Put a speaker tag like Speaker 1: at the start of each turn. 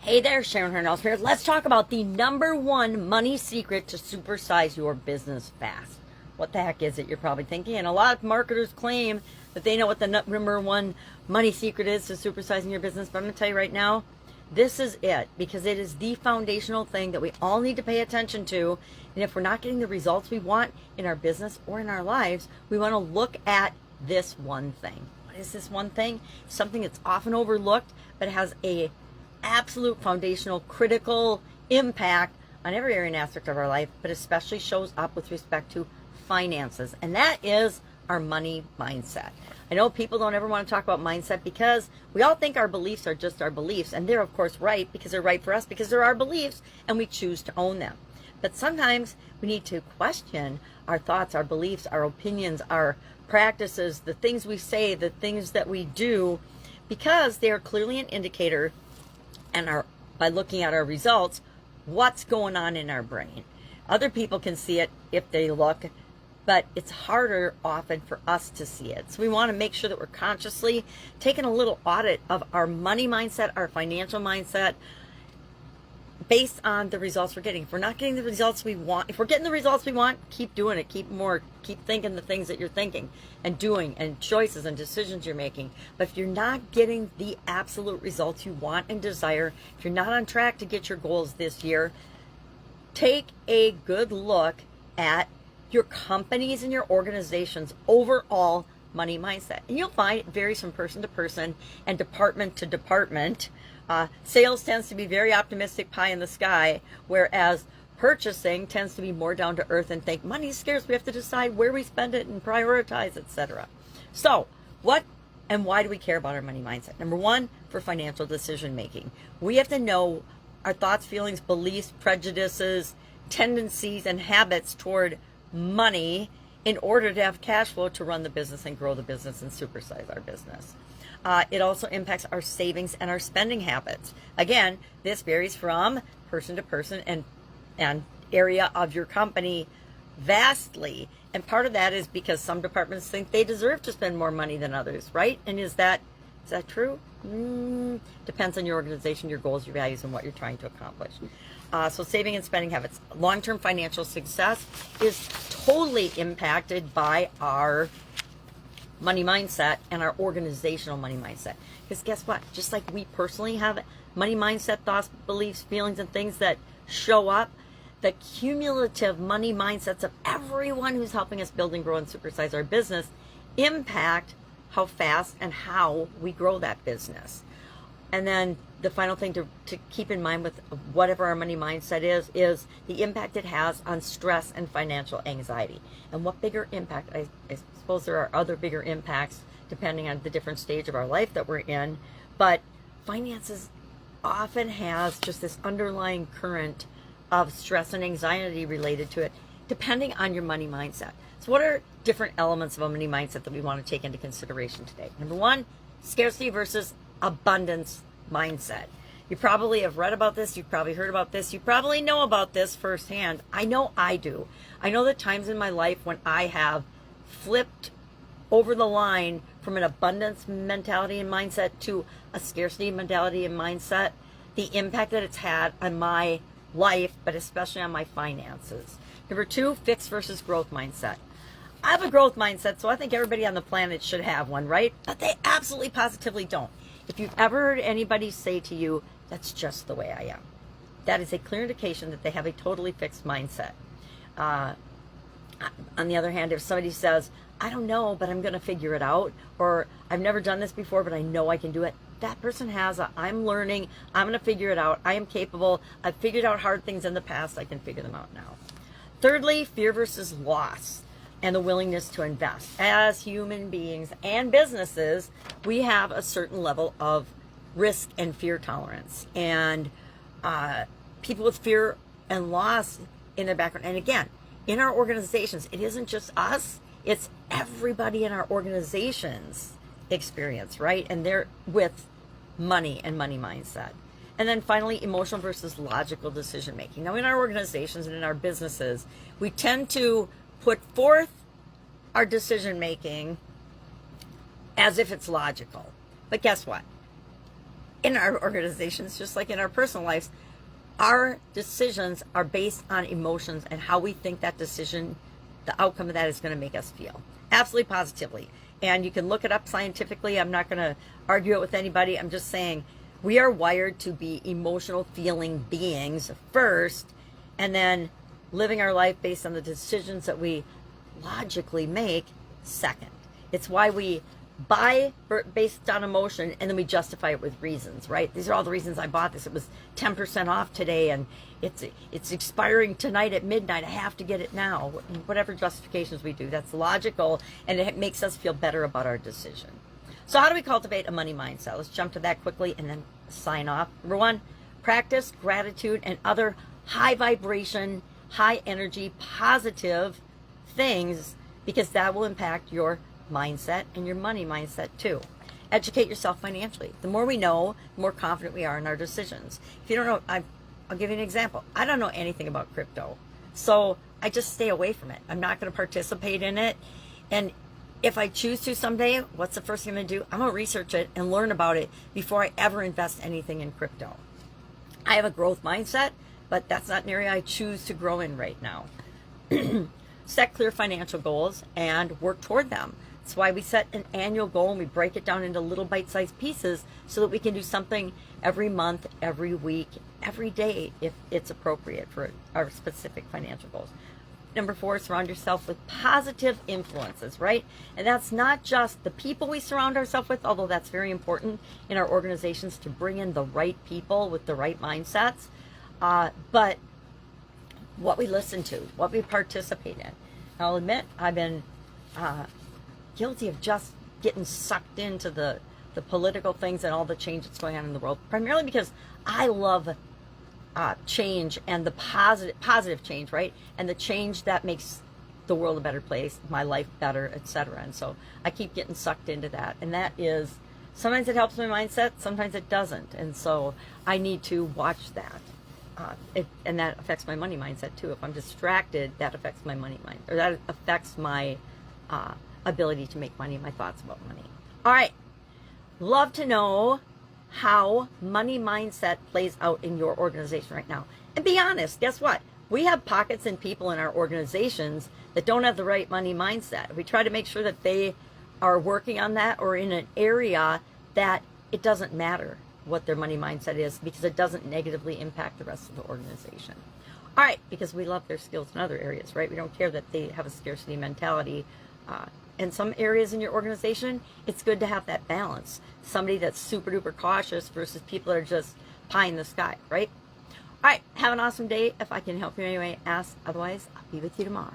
Speaker 1: Hey there, Sharon Horne-Ellstrom here. Let's talk about the number one money secret to supersize your business fast. What the heck is it, you're probably thinking? And a lot of marketers claim that they know what the number one money secret is to supersizing your business. But I'm going to tell you right now, this is it, because it is the foundational thing that we all need to pay attention to. And if we're not getting the results we want in our business or in our lives, we want to look at this one thing. What is this one thing? Something that's often overlooked, but has a absolute foundational critical impact on every area and aspect of our life, but especially shows up with respect to finances, and that is our money mindset. I know people don't ever want to talk about mindset because we all think our beliefs are just our beliefs, and they're of course right because they're right for us because they're our beliefs and we choose to own them. But sometimes we need to question our thoughts, our beliefs, our opinions, our practices, the things we say, the things that we do, because they are clearly an indicator, and by looking at our results, what's going on in our brain. Other people can see it if they look, but it's harder often for us to see it. So we want to make sure that we're consciously taking a little audit of our money mindset, our financial mindset, based on the results we're getting. If we're not getting the results we want, if we're getting the results we want, keep doing it, keep thinking the things that you're thinking and doing, and choices and decisions you're making. But if you're not getting the absolute results you want and desire, if you're not on track to get your goals this year, take a good look at your company's and your organization's overall money mindset. And you'll find it varies from person to person and department to department. Sales tends to be very optimistic, pie in the sky, whereas purchasing tends to be more down to earth and think money's scarce, we have to decide where we spend it and prioritize, etc. So what and why do we care about our money mindset? Number one, for financial decision making. We have to know our thoughts, feelings, beliefs, prejudices, tendencies, and habits toward money in order to have cash flow to run the business and grow the business and supersize our business. It also impacts our savings and our spending habits. Again, this varies from person to person and area of your company vastly. And part of that is because some departments think they deserve to spend more money than others, right? And is that true? Depends on your organization, your goals, your values, and what you're trying to accomplish. So saving and spending habits. Long-term financial success is totally impacted by our money mindset and our organizational money mindset. Because guess what? Just like we personally have money mindset, thoughts, beliefs, feelings, and things that show up, the cumulative money mindsets of everyone who's helping us build and grow and supersize our business impact how fast and how we grow that business. And then the final thing to keep in mind with whatever our money mindset is the impact it has on stress and financial anxiety. And what bigger impact, I suppose there are other bigger impacts depending on the different stage of our life that we're in, but finances often has just this underlying current of stress and anxiety related to it, depending on your money mindset. So what are different elements of a money mindset that we want to take into consideration today? Number one, scarcity versus abundance mindset. You probably have read about this, you've probably heard about this, you probably know about this firsthand. I know I do. I know that times in my life when I have flipped over the line from an abundance mentality and mindset to a scarcity mentality and mindset, the impact that it's had on my life, but especially on my finances. Number two, fixed versus growth mindset. I have a growth mindset, so I think everybody on the planet should have one, right? But they absolutely positively don't. If you've ever heard anybody say to you, that's just the way I am, that is a clear indication that they have a totally fixed mindset. On the other hand, if somebody says, I don't know, but I'm going to figure it out, or I've never done this before, but I know I can do it, that person has a, I'm learning, I'm going to figure it out, I am capable, I've figured out hard things in the past, I can figure them out now. Thirdly, fear versus loss and the willingness to invest. As human beings and businesses, we have a certain level of risk and fear tolerance. And people with fear and loss in their background. And again, in our organizations, it isn't just us, it's everybody in our organization's experience, right? And they're with money and money mindset. And then finally, emotional versus logical decision making. Now, in our organizations and in our businesses, we tend to put forth our decision making as if it's logical. But guess what? in our organizations, just like in our personal lives, our decisions are based on emotions and how we think that decision, the outcome of that is going to make us feel. Absolutely, positively. And you can look it up scientifically. I'm not going to argue it with anybody. I'm just saying we are wired to be emotional feeling beings first, and then living our life based on the decisions that we logically make second. It's why we buy based on emotion, and then we justify it with reasons, right? These are all the reasons I bought this. It was 10% off today, and it's expiring tonight at midnight. I have to get it now. Whatever justifications we do, that's logical, and it makes us feel better about our decision. So how do we cultivate a money mindset? Let's jump to that quickly and then sign off. Number one, practice gratitude and other high vibration, high energy, positive things, because that will impact your mindset and your money mindset too. Educate yourself financially. The more we know, the more confident we are in our decisions. If you don't know, I'll give you an example. I don't know anything about crypto, so I just stay away from it. I'm not going to participate in it. And if I choose to someday, what's the first thing I'm going to do? I'm going to research it and learn about it before I ever invest anything in crypto. I have a growth mindset, but that's not an area I choose to grow in right now. Set clear financial goals and work toward them. That's why we set an annual goal and we break it down into little bite-sized pieces so that we can do something every month, every week, every day if it's appropriate for our specific financial goals. Number 4, surround yourself with positive influences, right? And that's not just the people we surround ourselves with, although that's very important in our organizations to bring in the right people with the right mindsets, but what we listen to, what we participate in. I'll admit I've been guilty of just getting sucked into the political things and all the change that's going on in the world, primarily because I love change and the positive change, right? And the change that makes the world a better place, my life better, etc. And so I keep getting sucked into that. And that is, sometimes it helps my mindset, sometimes it doesn't. And so I need to watch that. And that affects my money mindset too. If I'm distracted, that affects my money mind, or that affects my ability to make money, my thoughts about money. All right. Love to know how money mindset plays out in your organization right now. And be honest, guess what? We have pockets and people in our organizations that don't have the right money mindset. We try to make sure that they are working on that, or in an area that it doesn't matter what their money mindset is, because it doesn't negatively impact the rest of the organization. All right, because we love their skills in other areas, right? We don't care that they have a scarcity mentality. In some areas in your organization, it's good to have that balance. Somebody that's super duper cautious versus people that are just pie in the sky, right? All right, have an awesome day. If I can help you in any way, ask. Otherwise, I'll be with you tomorrow.